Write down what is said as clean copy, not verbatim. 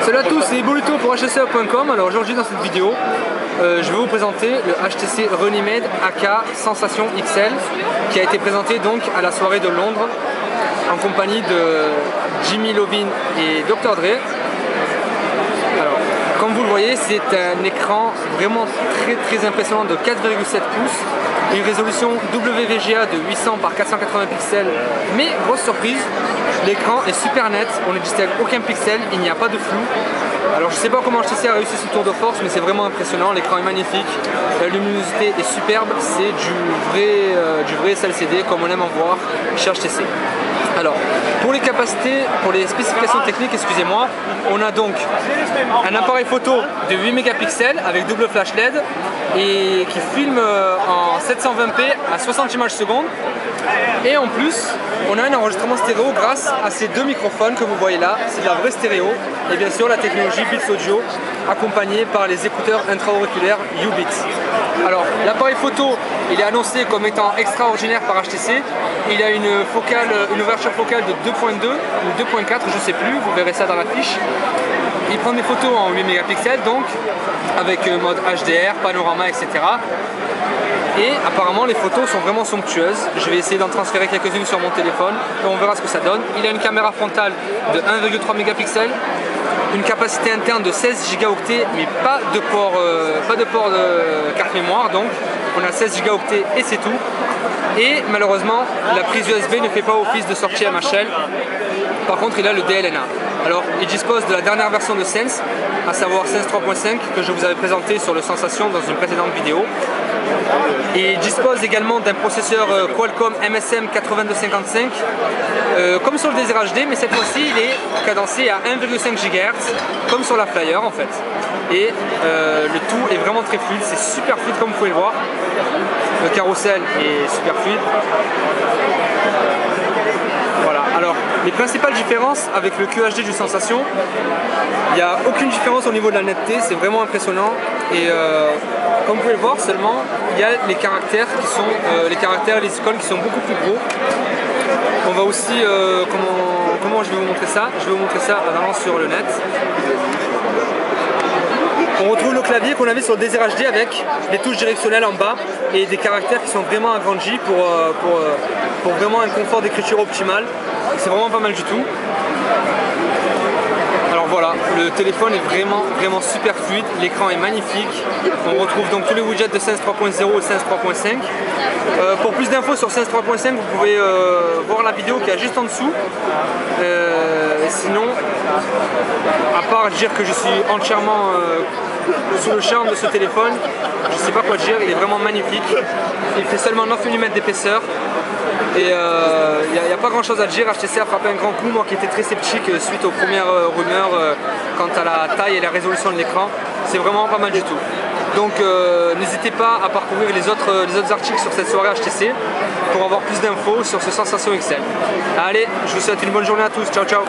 Salut à tous, c'est Boluto pour HTC.com. Alors aujourd'hui dans cette vidéo, je vais vous présenter le HTC Runnymede AK Sensation XL qui a été présenté donc à la soirée de Londres en compagnie de Jimmy Iovine et Dr Dre. Alors, comme vous le voyez, c'est un écran vraiment très impressionnant de 4,7 pouces, une résolution WVGA de 800 par 480 pixels, mais grosse surprise, l'écran est super net, on ne distingue aucun pixel, il n'y a pas de flou. Alors je ne sais pas comment HTC a réussi ce tour de force, mais c'est vraiment impressionnant, l'écran est magnifique, la luminosité est superbe, c'est du vrai SLCD comme on aime en voir chez HTC. Alors, pour les capacités, pour les spécifications techniques, excusez-moi, on a donc un appareil photo de 8 mégapixels avec double flash LED et qui filme en 720p à 60 images secondes. Et en plus, on a un enregistrement stéréo grâce à ces deux microphones que vous voyez là, c'est de la vraie stéréo. Et bien sûr la technologie Beats Audio accompagnée par les écouteurs intra-auriculaires U-Beats. Alors l'appareil photo, il est annoncé comme étant extraordinaire par HTC. Il a une ouverture focale de 2.2 ou 2.4, je ne sais plus, vous verrez ça dans la fiche. Il prend des photos en 8 mégapixels donc, avec mode HDR, panorama, etc. Et apparemment les photos sont vraiment somptueuses. Je vais essayer d'en transférer quelques-unes sur mon téléphone et on verra ce que ça donne. Il a une caméra frontale de 1,3 mégapixels, une capacité interne de 16 gigaoctets, mais pas de port de carte mémoire, donc on a 16 gigaoctets et c'est tout. Et malheureusement la prise USB ne fait pas office de sortie MHL. Par contre il a le DLNA. Alors il dispose de la dernière version de Sense, à savoir Sense 3.5 que je vous avais présenté sur le Sensation dans une précédente vidéo. Et il dispose également d'un processeur Qualcomm MSM 8255 comme sur le Désir HD, mais cette fois-ci il est cadencé à 1,5 GHz comme sur la Flyer en fait. Et le tout est vraiment très fluide, c'est super fluide comme vous pouvez le voir. Le carrousel est super fluide. Voilà, alors les principales différences avec le QHD du Sensation, il n'y a aucune différence au niveau de la netteté, c'est vraiment impressionnant. Et comme vous pouvez le voir seulement, il y a les caractères qui sont les icônes qui sont beaucoup plus gros. On va aussi, comment je vais vous montrer ça? Je vais vous montrer ça en allant sur le net. On retrouve le clavier qu'on avait sur le Désir HD avec les touches directionnelles en bas et des caractères qui sont vraiment agrandis pour vraiment un confort d'écriture optimal. C'est vraiment pas mal du tout. Alors voilà, le téléphone est vraiment super fluide, l'écran est magnifique. On retrouve donc tous les widgets de Sense 3.0 et Sense 3.5. Pour plus d'infos sur Sense 3.5, vous pouvez voir la vidéo qui est juste en dessous. Sinon, à part dire que je suis entièrement sous le charme de ce téléphone, je sais pas quoi dire, il est vraiment magnifique. Il fait seulement 9 mm d'épaisseur. Et il n'y a pas grand chose à dire. HTC a frappé un grand coup, moi qui étais très sceptique suite aux premières rumeurs quant à la taille et la résolution de l'écran. C'est vraiment pas mal du tout. Donc n'hésitez pas à parcourir les autres articles sur cette soirée HTC pour avoir plus d'infos sur ce Sensation XL. Allez, je vous souhaite une bonne journée à tous, ciao ciao.